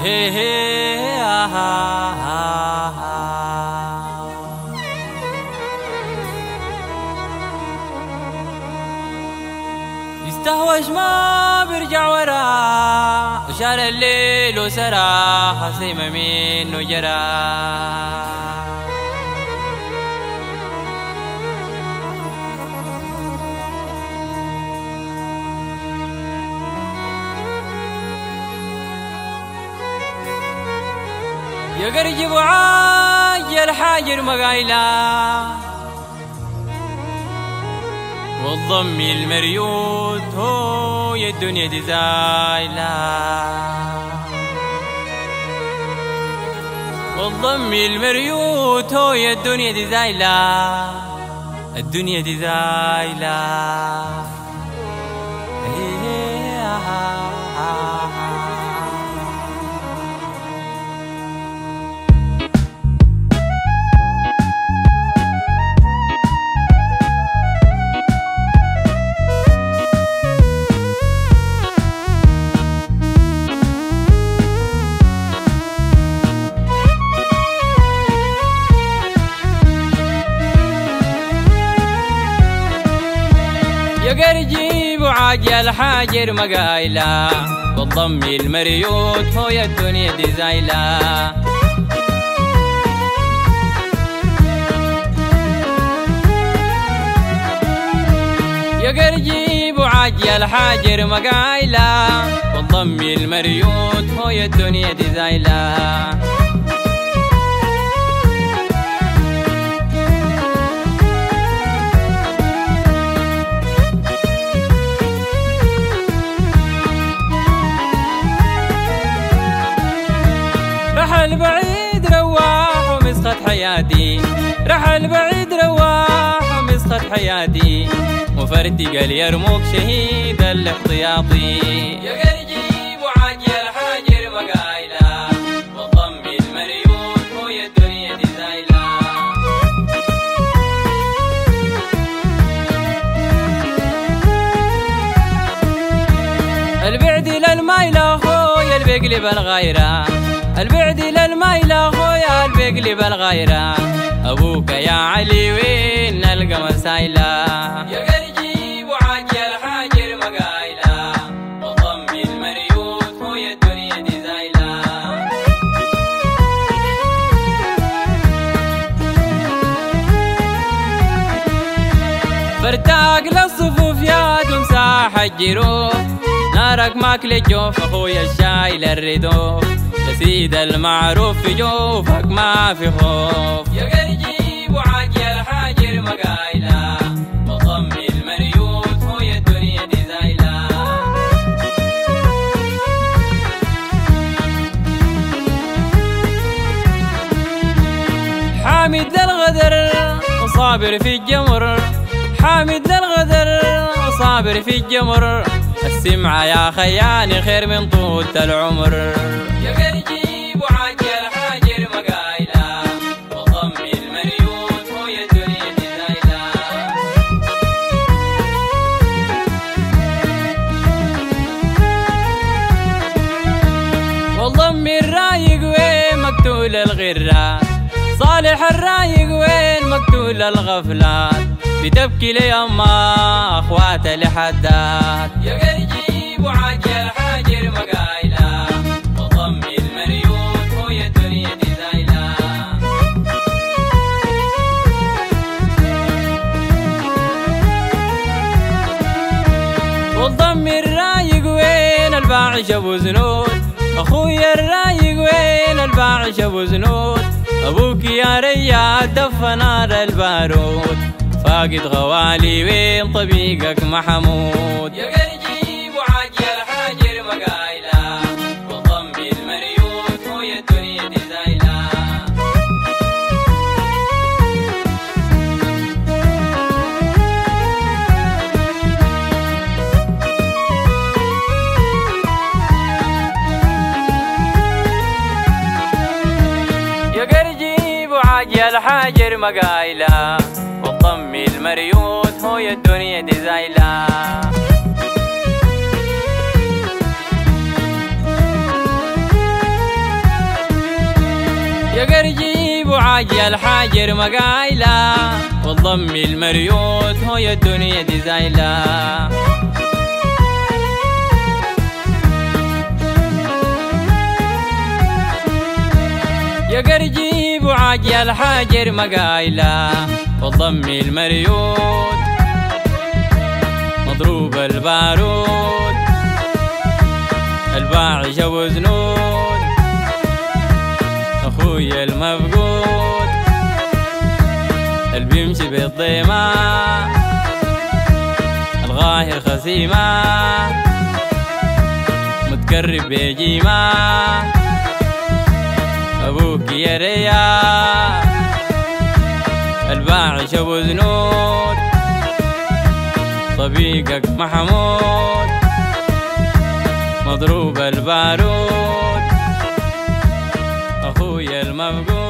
هي هي يستهوش ما بيرجع ورا وشال الليل وسرى خصيم منه جرى يا قرجب وعاجل حاجر مقايلة والضم المريوت هو يا الدنيا دي زايلة والضم المريوت هو يا الدنيا دي زايلة الدنيا دي زايلة يا قرجيب وعاجل حاجر مقايلة والضم المريوت هو يا الدنيا دي زايلة يا قرجيب وعاجل حاجر مقايلة والضم المريوت هو يا الدنيا دي زايلة رحل بعيد رواح ومسخت حياتي رحل بعيد رواح ومسخت حياتي وفردي قال يرموك شهيد الاحتياطي يا قرجيب وعاجل حاجر مقايلة والضم المريوت هو يا الدنيا دي زايلة البعد للمايلة خويا البقلب الغيرة البعد للمايلة خويا البقلب الغيرة أبوك يا علي وين نلقى مسايلة يا قرجيب وعاجل حاجر مقايلة والضم المريوت هو يا الدنيا دي زايلة فرتاق للصفوف يا مساح الجروف نارك ماكل الجوف أخويا الشايل الردوف سيد المعروف في جوفك ما في خوف يا قرجيب وعاجل حاجر مقايلة وضم المريوت هو يا الدنيا دي زايلة حامد للغدر وصابر في الجمر حامد للغدر وصابر في الجمر السمعة يا خياني خير من طولة العمر يا قرجيب وعاجل حاجر مقايلة وضم المريوت هو يا الدنيا دي زايلة والضم الرايق وين مقتول الغرات صالح الرايق وين مقتول الغفلات بتبكي لي أما أخوات لحدات يا قرجيب وعاجل حاجر مقايلة وضم المريوت هو يا الدنيا دي زايلة والضم الرايق وين الباعش أبو زنود أخويا الرايق وين الباعش أبو زنود أبوك يا رياد دف نار البارود فاقد غوالي وين طبيقك محمود يا قرجيب وعاجل حاجر مقايلة وضم المريوت هو يا الدنيا دي زايلة يا قرجيب وعاجل حاجر مقايلة والضم المريوت هو يا الدنيا دي زايلة وعاجي الحاجر مقايلة والضم المريوت هو يا الدنيا دي زايلة. يا قرجيب وعاجي الحاجر مقايلة والضم المريوت مضروب البارود الباعش ابو زنود اخويا المفقود اللي بيمشي بالضيمة الغاهر خسيمة متقرب بجيمة ابوك يا ريا الباعش ابو زنود صديقك محمود مضروب البارود اخويا المفقود.